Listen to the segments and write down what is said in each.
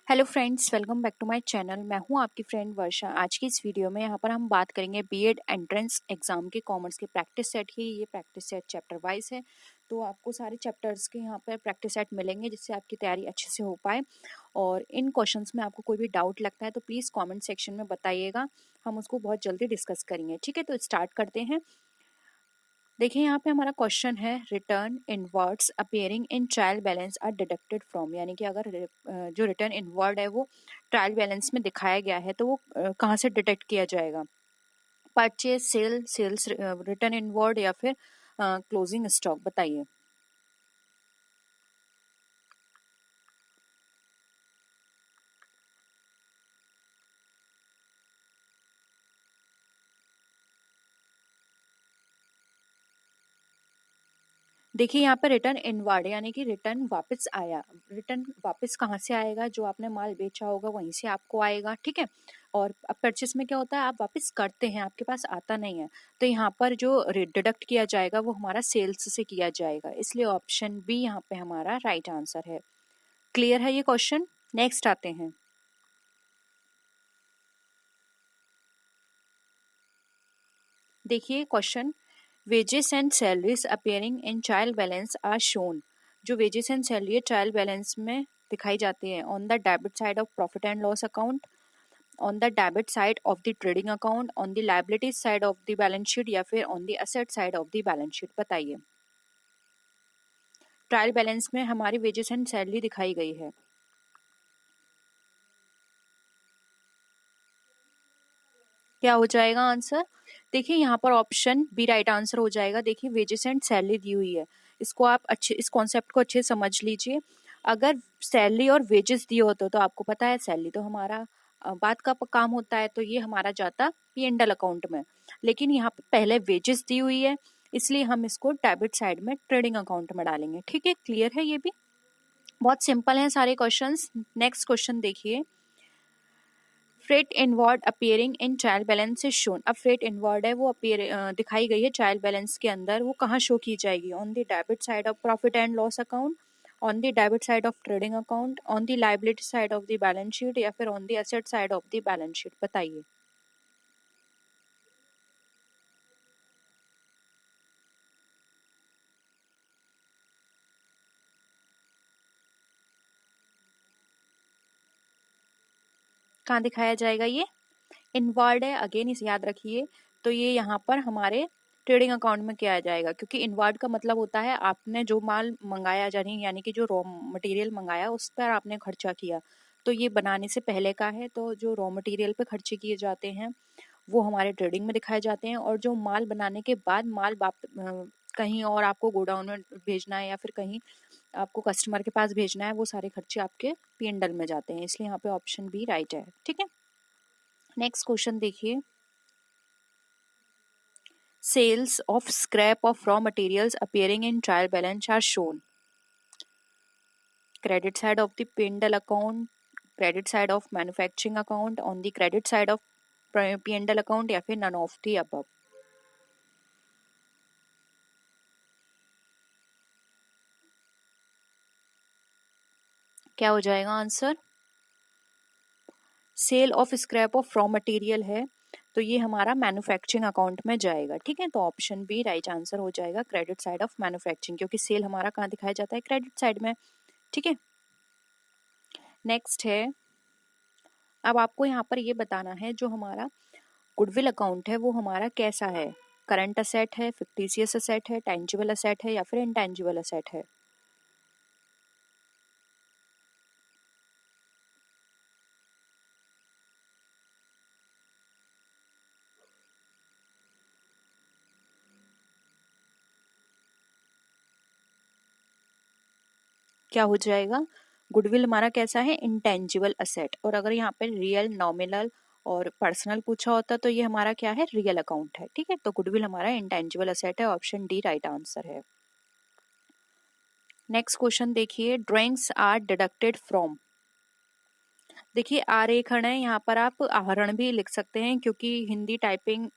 Hello friends, welcome back to my channel. मैं हूं आपकी फ्रेंड वर्षा। आज की इस वीडियो में यहाँ पर हम बात करेंगे बीएड एंट्रेंस एग्जाम के कॉमर्स के प्रैक्टिस सेट की। ये प्रैक्टिस सेट चैप्टर वाइज है, तो आपको सारे चैप्टर्स के यहाँ पर प्रैक्टिस सेट मिलेंगे जिससे आपकी तैयारी अच्छे से हो पाए। और इन क्वेश्चंस में आपको कोई भी डाउट लगता है तो प्लीज़ कॉमेंट सेक्शन में बताइएगा, हम उसको बहुत जल्दी डिस्कस करेंगे। ठीक है, तो स्टार्ट करते हैं। देखिए यहाँ पे हमारा क्वेश्चन है, return inwards appearing in trial balance are deducted from. यानी कि अगर जो रिटर्न इनवर्ड है वो ट्रायल बैलेंस में दिखाया गया है तो वो कहाँ से डिडक्ट किया जाएगा? परचेज, सेल्स रिटर्न इनवर्ड या फिर क्लोजिंग स्टॉक, बताइए। देखिए यहाँ पर रिटर्न इनवर्ड यानी कि रिटर्न वापस आया। रिटर्न वापस कहाँ से आएगा? जो आपने माल बेचा होगा वहीं से आपको आएगा। ठीक है, और अब परचेस में क्या होता है, आप वापस करते हैं, आपके पास आता नहीं है, तो यहाँ पर जो डिडक्ट किया जाएगा वो हमारा सेल्स से किया जाएगा। इसलिए ऑप्शन बी यहाँ पे हमारा राइट आंसर है। क्लियर है ये क्वेश्चन? नेक्स्ट आते हैं। देखिए question, wages and salaries appearing in trial balance are shown. जो wages and salary trial balance में दिखाई जाती है on the debit side of profit and loss account, on the debit side of the trading account, on the liabilities side of the balance sheet या फिर on the asset side of the balance sheet, बताइए। Trial balance में हमारी wages and salary दिखाई गई है। क्या हो जाएगा आंसर? देखिए यहाँ पर ऑप्शन बी राइट आंसर हो जाएगा। देखिए वेजेस एंड सैलरी दी हुई है, इसको आप अच्छे, इस कॉन्सेप्ट को अच्छे से समझ लीजिए। अगर सैलरी और वेजेस दिए होते तो आपको पता है सैलरी तो हमारा बात का काम होता है, तो ये हमारा जाता P&L अकाउंट में। लेकिन यहाँ पे पहले वेजेस दी हुई है, इसलिए हम इसको डेबिट साइड में ट्रेडिंग अकाउंट में डालेंगे। ठीक है, क्लियर है? ये भी बहुत सिंपल है सारे क्वेश्चंस। नेक्स्ट क्वेश्चन देखिए, freight inward appearing in trial balance is shown. अब फ्रेट इनवर्ड है वो दिखाई गई है ट्रायल बैलेंस के अंदर, वो कहाँ शो की जाएगी? On the debit side of profit and loss account, on the debit side of trading account, on the liability side of the balance sheet या फिर on the asset side of the balance sheet, बताइए। कहाँ दिखाया जाएगा? ये inward है, again इसे याद रखिए। तो ये यहाँ पर हमारे ट्रेडिंग अकाउंट में किया जाएगा, क्योंकि इनवर्ड का मतलब होता है आपने जो माल मंगाया यानी कि जो रॉ मटेरियल मंगाया उस पर आपने खर्चा किया, तो ये बनाने से पहले का है। तो जो रॉ मटेरियल पे खर्चे किए जाते हैं वो हमारे ट्रेडिंग में दिखाए जाते हैं, और जो माल बनाने के बाद माल कहीं और आपको गोडाउन में भेजना है या फिर कहीं आपको कस्टमर के पास भेजना है, वो सारे खर्चे आपके P&L में जाते हैं। इसलिए यहाँ पे ऑप्शन बी राइट है। ठीक है, नेक्स्ट क्वेश्चन देखिए, sales of scrap of raw materials appearing in trial balance are shown. Credit side of the P&L account, credit side of manufacturing account, on the credit side of P&L account या फिर none of the above. क्या हो जाएगा answer? Sale of scrap of raw material है, तो ये हमारा manufacturing account में जाएगा। ठीक है, तो ऑप्शन बी राइट आंसर हो जाएगा, क्रेडिट साइड ऑफ मैन्युफैक्चरिंग, क्योंकि सेल हमारा कहाँ दिखाया जाता है? क्रेडिट साइड में। ठीक है, नेक्स्ट है, अब आपको यहाँ पर ये बताना है जो हमारा गुडविल अकाउंट है वो हमारा कैसा है? करंट असेट है, फिक्टिशियस असेट है, टेंजिबल असेट है या फिर इनटेंजिबल असेट है? क्या हो जाएगा? गुडविल हमारा कैसा है? Intangible asset. और अगर यहाँ पे रियल, नॉमिनल और पर्सनल पूछा होता तो ये हमारा क्या है? रियल अकाउंट है। ठीक है, तो गुडविल हमारा इंटेंजिबल असेट है, ऑप्शन डी राइट आंसर है। नेक्स्ट क्वेश्चन देखिए, ड्राइंग्स आर डिडक्टेड फ्रॉम। देखिए आरेखण है, यहाँ पर आप आहरण भी लिख सकते हैं, क्योंकि हिंदी टाइपिंग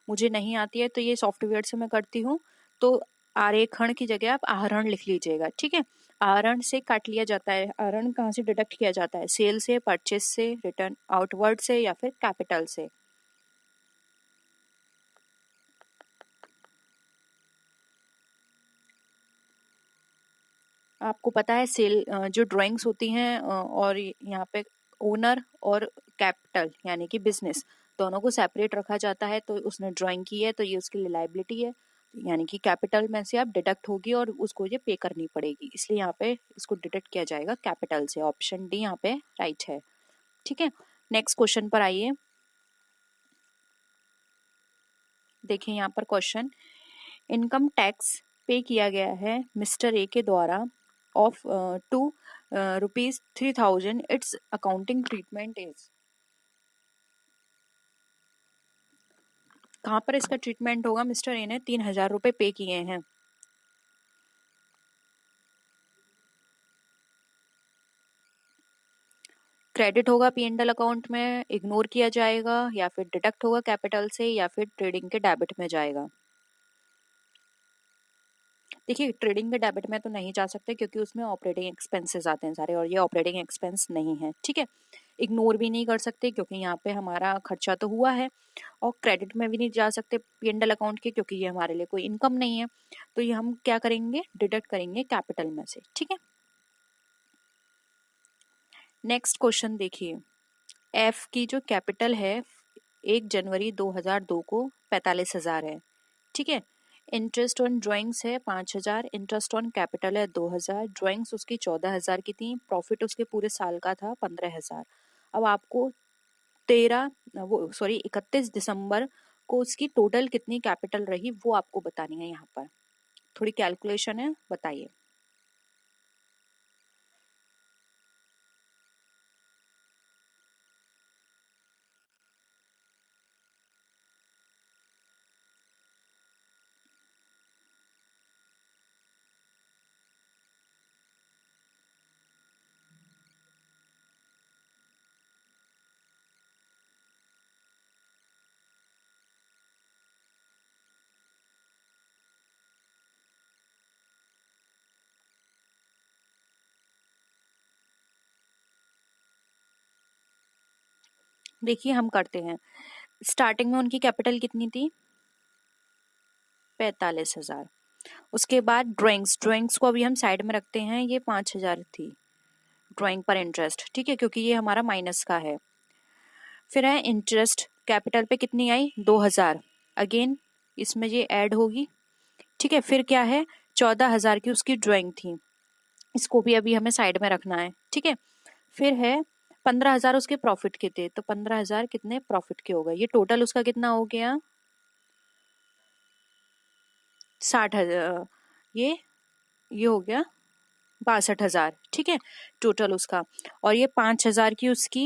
मुझे नहीं आती है तो ये सॉफ्टवेयर से मैं करती हूँ। तो आरेखण की जगह आप आहरण लिख लीजिएगा, ठीक है। आहरण से काट लिया जाता है, आहरण कहाँ से डिडक्ट किया जाता है? सेल से, परचेस से, रिटर्न आउटवर्ड से, या फिर कैपिटल से। आपको पता है सेल जो ड्राइंग्स होती हैं और यहाँ पे ओनर और कैपिटल यानी कि बिजनेस दोनों को सेपरेट रखा जाता है। तो उसने ड्राइंग की है तो ये उसकी लायबिलिटी है, यानी कि कैपिटल में से आप डिडक्ट होगी और उसको ये पे करनी पड़ेगी, इसलिए यहाँ पे इसको डिडक्ट किया जाएगा कैपिटल से। ऑप्शन डी यहाँ पे राइट है, ठीक है। नेक्स्ट क्वेश्चन पर आइए, देखिए यहाँ पर क्वेश्चन, इनकम टैक्स पे किया गया है मिस्टर ए के द्वारा of two ₹3,000, it's accounting treatment is. कहाँ पर इसका ट्रीटमेंट होगा? मिस्टर ए ने 3,000 रुपए पे किए हैं। क्रेडिट होगा पी एंड एल अकाउंट में, इग्नोर किया जाएगा, या फिर डिडक्ट होगा कैपिटल से, या फिर ट्रेडिंग के डेबिट में जाएगा। देखिए ट्रेडिंग के डेबिट में तो नहीं जा सकते क्योंकि उसमें ऑपरेटिंग एक्सपेंसेस आते हैं सारे, और ये ऑपरेटिंग एक्सपेंस नहीं है, ठीक है। इग्नोर भी नहीं कर सकते क्योंकि यहाँ पे हमारा खर्चा तो हुआ है, और क्रेडिट में भी नहीं जा सकते पी एंड एल अकाउंट के क्योंकि ये हमारे लिए कोई इनकम नहीं है। तो ये हम क्या करेंगे? डिडक्ट करेंगे कैपिटल में से, ठीक है। नेक्स्ट क्वेश्चन देखिए, एफ की जो कैपिटल है 1 जनवरी 2002 को 45,000 है, ठीक है। इंटरेस्ट ऑन ड्राइंग्स है 5,000, इंटरेस्ट ऑन कैपिटल है 2,000, ड्राइंग्स उसकी 14,000 की थी, प्रॉफिट उसके पूरे साल का था 15,000। अब आपको 31 दिसंबर को उसकी टोटल कितनी कैपिटल रही वो आपको बतानी है। यहाँ पर थोड़ी कैलकुलेशन है, बताइए। देखिए हम करते हैं, स्टार्टिंग में उनकी कैपिटल कितनी थी? 45,000। उसके बाद ड्राइंग्स को अभी हम साइड में रखते हैं, ये 5,000 थी ड्राइंग पर इंटरेस्ट, ठीक है, क्योंकि ये हमारा माइनस का है। फिर है इंटरेस्ट, कैपिटल पे कितनी आई? 2,000, अगेन इसमें ये ऐड होगी, ठीक है। फिर क्या है? 14,000 की उसकी ड्राइंग थी, इसको भी अभी हमें साइड में रखना है, ठीक है। फिर है 15,000 उसके प्रॉफिट के थे, तो 15,000 कितने प्रॉफिट के हो गए? ये टोटल उसका कितना हो गया? 60,000, ये हो गया 62,000, ठीक है टोटल उसका। और ये 5,000 की उसकी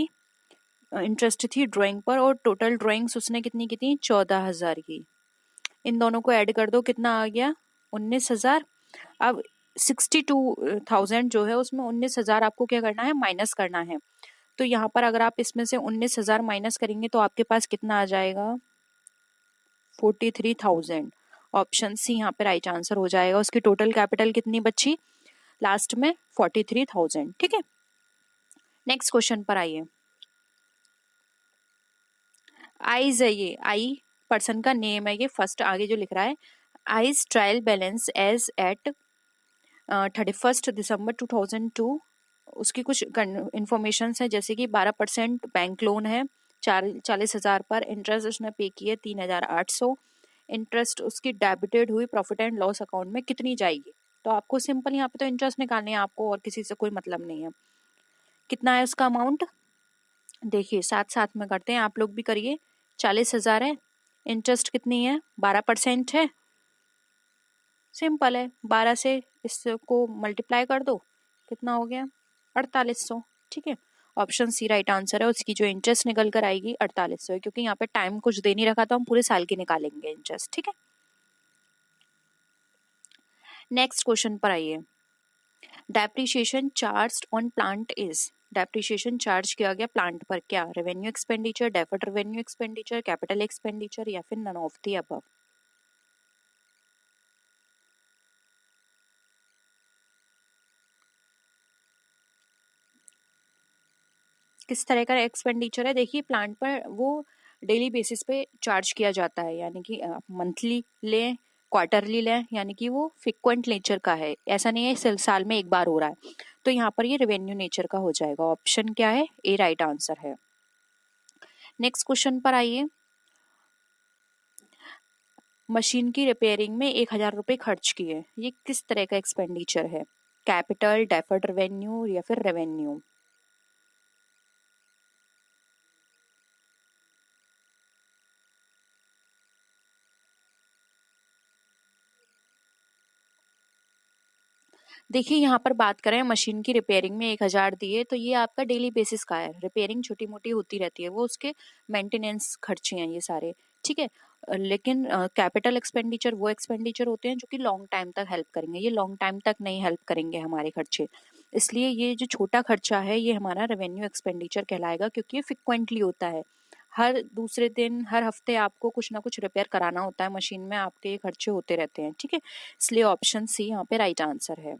इंटरेस्ट थी ड्राइंग पर, और टोटल ड्राइंग्स उसने कितनी की थी? 14,000 की। इन दोनों को ऐड कर दो, कितना आ गया? 19,000। अब 62,000 जो है उसमें 19,000 आपको क्या करना है? माइनस करना है। तो यहाँ पर अगर आप इसमें से 19,000 माइनस करेंगे तो आपके पास कितना आ जाएगा? 43,000। ऑप्शन सी यहाँ पे राइट आंसर हो जाएगा। उसकी टोटल कैपिटल कितनी बची लास्ट में? 43,000, ठीक है। नेक्स्ट क्वेश्चन पर आइए, आइज है, ये आई पर्सन का नेम है, ये फर्स्ट आगे जो लिख रहा है, is trial balance as at 31 दिसंबर 2002। उसकी कुछ इंफॉर्मेशन है, जैसे कि 12% बैंक लोन है 40,000 पर, इंटरेस्ट उसने पे किए 3,800, इंटरेस्ट उसकी डेबिटेड हुई प्रॉफिट एंड लॉस अकाउंट में कितनी जाएगी? तो आपको सिंपल यहाँ पे तो इंटरेस्ट निकालने है आपको, और किसी से कोई मतलब नहीं है। कितना है उसका अमाउंट? देखिए साथ साथ में करते हैं, आप लोग भी करिए। 40,000 है, इंटरेस्ट कितनी है? 12% है, सिंपल है, 12 से इसको मल्टीप्लाई कर दो, कितना हो गया? 4,800, ठीक है। ऑप्शन सी राइट आंसर है, उसकी जो इंटरेस्ट निकल कर आएगी 4,800 है, क्योंकि यहाँ पे टाइम कुछ दे नहीं रखा तो हम पूरे साल की निकालेंगे इंटरेस्ट, ठीक है। नेक्स्ट क्वेश्चन पर आइए, depreciation charge on plant is. Depreciation charge किया गया प्लांट पर क्या? Revenue expenditure, deferred revenue expenditure, capital expenditure, या फिर नन ऑफ द अबव। किस तरह का एक्सपेंडिचर है? देखिए प्लांट पर वो डेली बेसिस पे चार्ज किया जाता है, यानी कि मंथली लें, क्वार्टरली लें, यानी कि वो फ्रिक्वेंट नेचर का है, ऐसा नहीं है साल में एक बार हो रहा है। तो यहाँ पर ये रेवेन्यू नेचर का हो जाएगा। ऑप्शन क्या है? ए राइट आंसर है। नेक्स्ट क्वेश्चन पर आइए। मशीन की रिपेयरिंग में 1,000 रुपये खर्च किए, ये किस तरह का एक्सपेंडिचर है? कैपिटल, डेफर्ड रेवेन्यू या फिर रेवेन्यू? देखिए यहाँ पर बात करें मशीन की रिपेयरिंग में 1,000 दिए, तो ये आपका डेली बेसिस का है। रिपेयरिंग छोटी मोटी होती रहती है, वो उसके मेंटेनेंस खर्चे हैं ये सारे, ठीक है। लेकिन कैपिटल एक्सपेंडिचर वो एक्सपेंडिचर होते हैं जो कि लॉन्ग टाइम तक हेल्प करेंगे, ये लॉन्ग टाइम तक नहीं हेल्प करेंगे हमारे खर्चे। इसलिए ये जो छोटा खर्चा है ये हमारा रेवेन्यू एक्सपेंडिचर कहलाएगा, क्योंकि ये फ्रिक्वेंटली होता है। हर दूसरे दिन, हर हफ्ते आपको कुछ ना कुछ रिपेयर कराना होता है मशीन में, आपके ये खर्चे होते रहते हैं, ठीक है। इसलिए ऑप्शन सी यहाँ पे राइट आंसर है।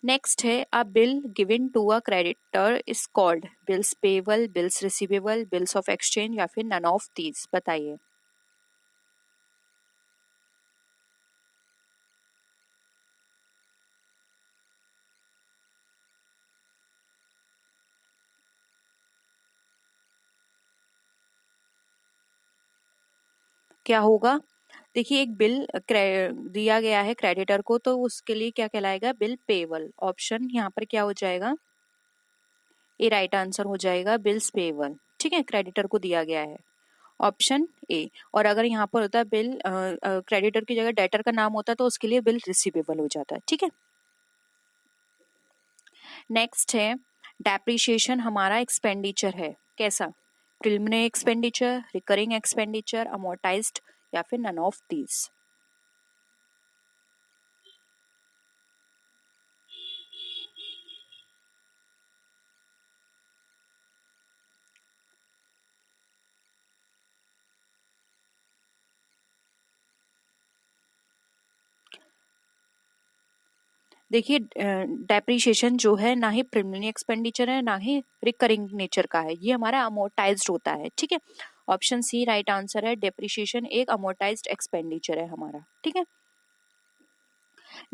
नेक्स्ट है, a bill given to a creditor is called bills payable, bills receivable, bills of exchange या फिर नन ऑफ दीज? बताइए। क्या होगा? देखिए एक बिल दिया गया है क्रेडिटर को, तो उसके लिए क्या कहलाएगा? Bill payable. ऑप्शन यहाँ पर क्या हो जाएगा? ए राइट आंसर हो जाएगा, बिल्स पेबल, ठीक है, क्रेडिटर को दिया गया है। Option A. और अगर यहाँ पर होता है बिल, क्रेडिटर की जगह डेटर का नाम होता तो उसके लिए बिल रिसीवेबल हो जाता है, ठीक है। नेक्स्ट है, डेप्रिसिएशन हमारा एक्सपेंडिचर है, कैसा? Preliminary expenditure, recurring expenditure, amortised या फिर नन ऑफ दीज? देखिए डेप्रिसिएशन जो है ना ही प्रिलिमिनरी एक्सपेंडिचर है ना ही रिकरिंग नेचर का है, ये हमारा अमोर्टाइज्ड होता है, ठीक है। ऑप्शन सी राइट आंसर है, डेप्रिसिएशन एक अमोर्टाइज्ड एक्सपेंडिचर है हमारा, ठीक है।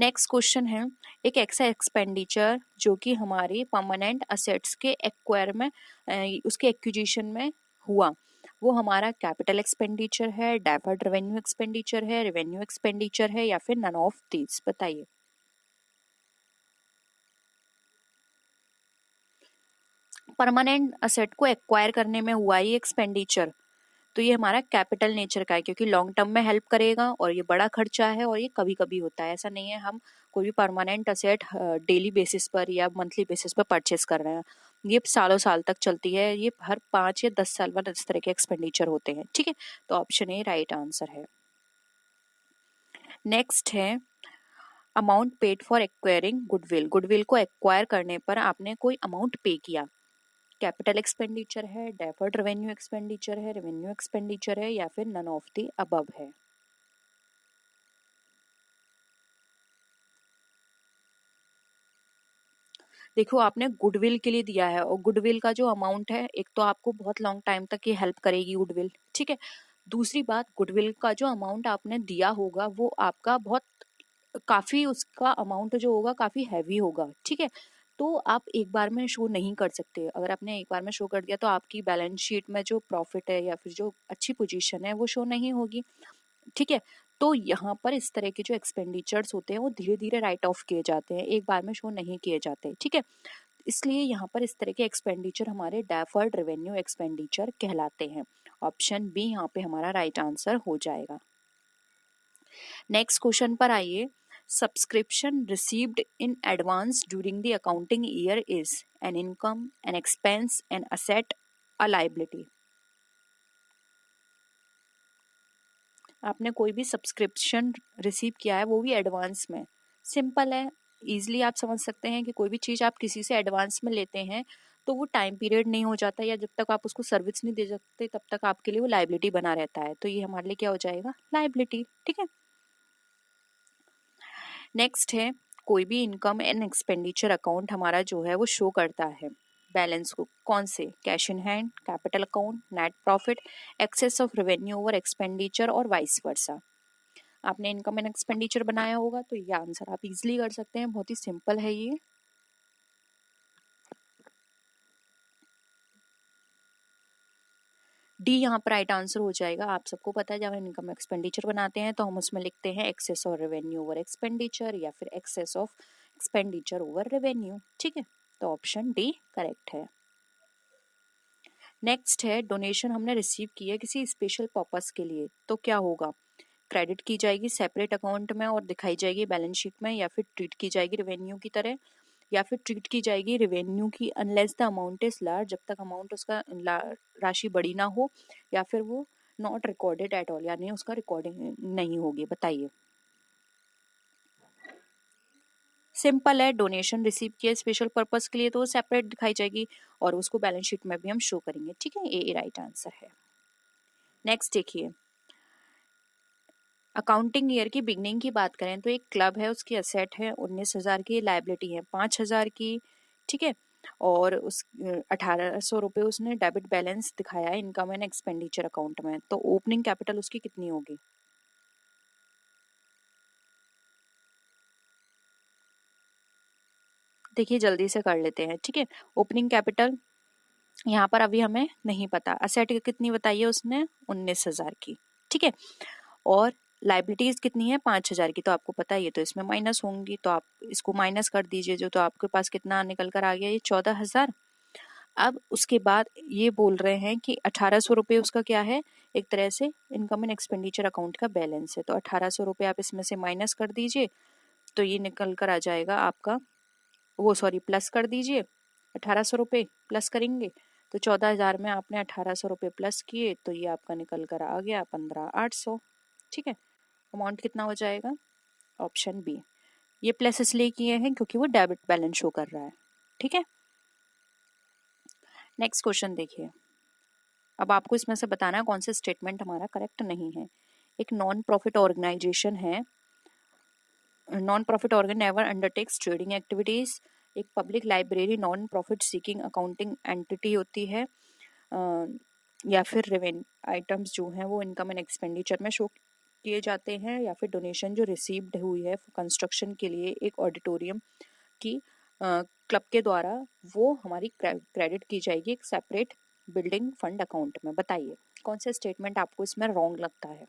नेक्स्ट क्वेश्चन है, एक ऐसा एक्सपेंडिचर जो कि हमारी परमानेंट असेट्स के एक्वायर में, उसके एक्विजिशन में हुआ, वो हमारा कैपिटल एक्सपेंडिचर है, डेफर्ड रेवेन्यू एक्सपेंडिचर है, रेवेन्यू एक्सपेंडिचर है या फिर नन ऑफ दीज? बताइए। परमानेंट असेट को एक्वायर करने में हुआ ये एक्सपेंडिचर, तो ये हमारा कैपिटल नेचर का है, क्योंकि लॉन्ग टर्म में हेल्प करेगा और ये बड़ा खर्चा है और ये कभी कभी होता है, ऐसा नहीं है हम कोई भी परमानेंट असेट डेली बेसिस पर या मंथली बेसिस पर परचेस कर रहे हैं। ये सालों साल तक चलती है, ये हर 5 या 10 साल बाद इस तरह के एक्सपेंडिचर होते हैं, ठीक है। तो ऑप्शन ए राइट आंसर है। नेक्स्ट है, amount paid for acquiring goodwill, goodwill को एक्वायर करने पर आपने कोई अमाउंट पे किया, कैपिटल एक्सपेंडिचर है, डेफर्ड रेवेन्यू एक्सपेंडिचर है, रेवेन्यू एक्सपेंडिचर है या फिर नन ऑफ द अबव है? देखो आपने गुडविल के लिए दिया है, और गुडविल का जो अमाउंट है, एक तो आपको बहुत लॉन्ग टाइम तक ये हेल्प करेगी गुडविल, ठीक है। दूसरी बात, गुडविल का जो अमाउंट आपने दिया होगा वो आपका बहुत काफी, उसका अमाउंट जो होगा काफी हैवी होगा, ठीक है। तो आप एक बार में शो नहीं कर सकते, अगर आपने एक बार में शो कर दिया तो आपकी बैलेंस शीट में जो प्रॉफिट है या फिर जो अच्छी पोजीशन है वो शो नहीं होगी, ठीक है। तो यहाँ पर इस तरह के जो एक्सपेंडिचर्स होते हैं वो धीरे धीरे राइट ऑफ किए जाते हैं, एक बार में शो नहीं किए जाते, ठीक है। इसलिए यहाँ पर इस तरह के एक्सपेंडिचर हमारे डेफर्ड रेवेन्यू एक्सपेंडिचर कहलाते हैं। ऑप्शन बी यहाँ पे हमारा राइट आंसर हो जाएगा। नेक्स्ट क्वेश्चन पर आइए। Subscription received in advance during the accounting year is an income, an expense, an asset, a liability? आपने कोई भी सब्सक्रिप्शन रिसीव किया है, वो भी एडवांस में, सिंपल है, इजीली आप समझ सकते हैं कि कोई भी चीज़ आप किसी से एडवांस में लेते हैं तो वो टाइम पीरियड नहीं हो जाता, या जब तक आप उसको सर्विस नहीं दे सकते तब तक आपके लिए वो लाइबिलिटी बना रहता है, तो ये हमारे लिए क्या हो जाएगा? लाइबिलिटी, ठीक है। नेक्स्ट है, कोई भी इनकम एंड एक्सपेंडिचर अकाउंट हमारा जो है वो शो करता है, बैलेंस को, कौन से, cash in hand, capital account, net profit, excess of revenue over expenditure और वाइस वर्सा। आपने इनकम एंड एक्सपेंडिचर बनाया होगा तो ये आंसर आप इजीली कर सकते हैं, बहुत ही सिंपल है ये। डी यहाँ पर राइट आंसर हो जाएगा। आप सबको पता है जब हम इनकम एक्सपेंडिचर बनाते हैं तो हम उसमें लिखते हैं excess of revenue over expenditure या फिर excess of expenditure over revenue, ठीक है। तो ऑप्शन डी करेक्ट है। नेक्स्ट है डोनेशन हमने रिसीव की है किसी स्पेशल पर्पस के लिए, तो क्या होगा, क्रेडिट की जाएगी सेपरेट अकाउंट में और दिखाई जाएगी बैलेंस शीट में, या फिर ट्रीट की जाएगी रेवेन्यू की तरह, या फिर ट्रीट की जाएगी रेवेन्यू की unless the amount is large, जब तक अमाउंट उसका राशि बड़ी ना हो, या फिर वो नॉट रिकॉर्डेड एट ऑल, यानी उसका रिकॉर्डिंग नहीं होगी। बताइए। सिंपल है, डोनेशन रिसीव किया स्पेशल पर्पस के लिए तो वो सेपरेट दिखाई जाएगी और उसको बैलेंस शीट में भी हम शो करेंगे, ठीक है। ए राइट आंसर है। नेक्स्ट देखिए, अकाउंटिंग ईयर की बिगनिंग की बात करें तो एक क्लब है, उसकी असेट है 19,000 की, लाइबिलिटी है 5,000 की, ठीक है। और उस 1,800 रुपये उसने डेबिट बैलेंस दिखाया है इनकम एंड एक्सपेंडिचर अकाउंट में, तो ओपनिंग कैपिटल उसकी कितनी होगी। देखिए जल्दी से कर लेते हैं, ठीक है। ओपनिंग कैपिटल यहाँ पर अभी हमें नहीं पता, असेट कितनी बताइए उसने 19,000 की, ठीक है। और लाइबिलिटीज कितनी है 5,000 की, तो आपको पता है ये तो इसमें माइनस होंगी, तो आप इसको माइनस कर दीजिए, जो तो आपके पास कितना निकल कर आ गया, ये 14,000। अब उसके बाद ये बोल रहे हैं कि 1,800 रुपये उसका क्या है, एक तरह से इनकम एंड एक्सपेंडिचर अकाउंट का बैलेंस है, तो 1,800 रुपये आप इसमें से माइनस कर दीजिए, तो ये निकल कर आ जाएगा आपका, वो सॉरी प्लस कर दीजिए, 1,800 रुपये प्लस करेंगे तो 14,000 में आपने 1,800 रुपये प्लस किए, तो ये आपका निकल कर आ गया 15,800, ठीक है। अमाउंट कितना हो जाएगा, ऑप्शन बी। ये प्लस इसलिए किए हैं क्योंकि वो डेबिट बैलेंस शो कर रहा है, ठीक है। नेक्स्ट क्वेश्चन देखिए, अब आपको इसमें से बताना है कौन से स्टेटमेंट हमारा करेक्ट नहीं है। एक नॉन प्रॉफिट ऑर्गेनाइजेशन है, non profit organ never undertakes trading activities. एक public library non profit seeking accounting entity होती है, या फिर रेवेन्यू आइटम्स जो हैं वो इनकम एंड एक्सपेंडिचर में शो किए जाते हैं, या फिर डोनेशन जो रिसीव्ड हुई है कंस्ट्रक्शन के लिए एक ऑडिटोरियम की क्लब के द्वारा, वो हमारी क्रेडिट की जाएगी एक सेपरेट बिल्डिंग फंड अकाउंट में। बताइए कौन सा स्टेटमेंट आपको इसमें रॉन्ग लगता है।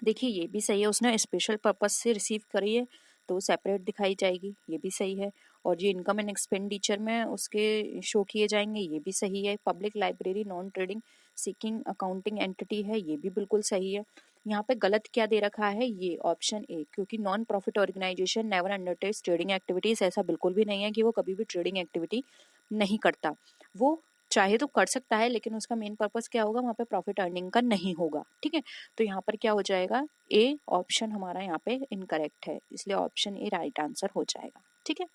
देखिए ये भी सही है, उसने स्पेशल पर्पस से रिसीव करी है तो सेपरेट दिखाई जाएगी, ये भी सही है। और ये इनकम एंड एक्सपेंडिचर में उसके शो किए जाएंगे, ये भी सही है। Public library non trading seeking accounting entity है, ये भी बिल्कुल सही है। यहाँ पे गलत क्या दे रखा है, ये ऑप्शन ए, क्योंकि non profit organisation never undertakes trading activities, ऐसा बिल्कुल भी नहीं है कि वो कभी भी ट्रेडिंग एक्टिविटी नहीं करता। वो चाहे तो कर सकता है, लेकिन उसका मेन पर्पस क्या होगा, वहाँ पे प्रॉफिट अर्निंग का नहीं होगा, ठीक है। तो यहाँ पर क्या हो जाएगा, ए ऑप्शन हमारा यहाँ पे इनकरेक्ट है, इसलिए ऑप्शन ए राइट आंसर हो जाएगा, ठीक है।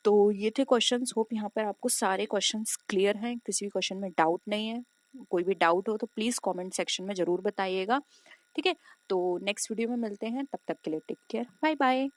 तो ये थे क्वेश्चंस, होप यहाँ पर आपको सारे क्वेश्चंस क्लियर हैं, किसी भी क्वेश्चन में डाउट नहीं है। कोई भी डाउट हो तो प्लीज कमेंट सेक्शन में जरूर बताइएगा, ठीक है। तो नेक्स्ट वीडियो में मिलते हैं, तब तक के लिए टेक केयर, बाय बाय।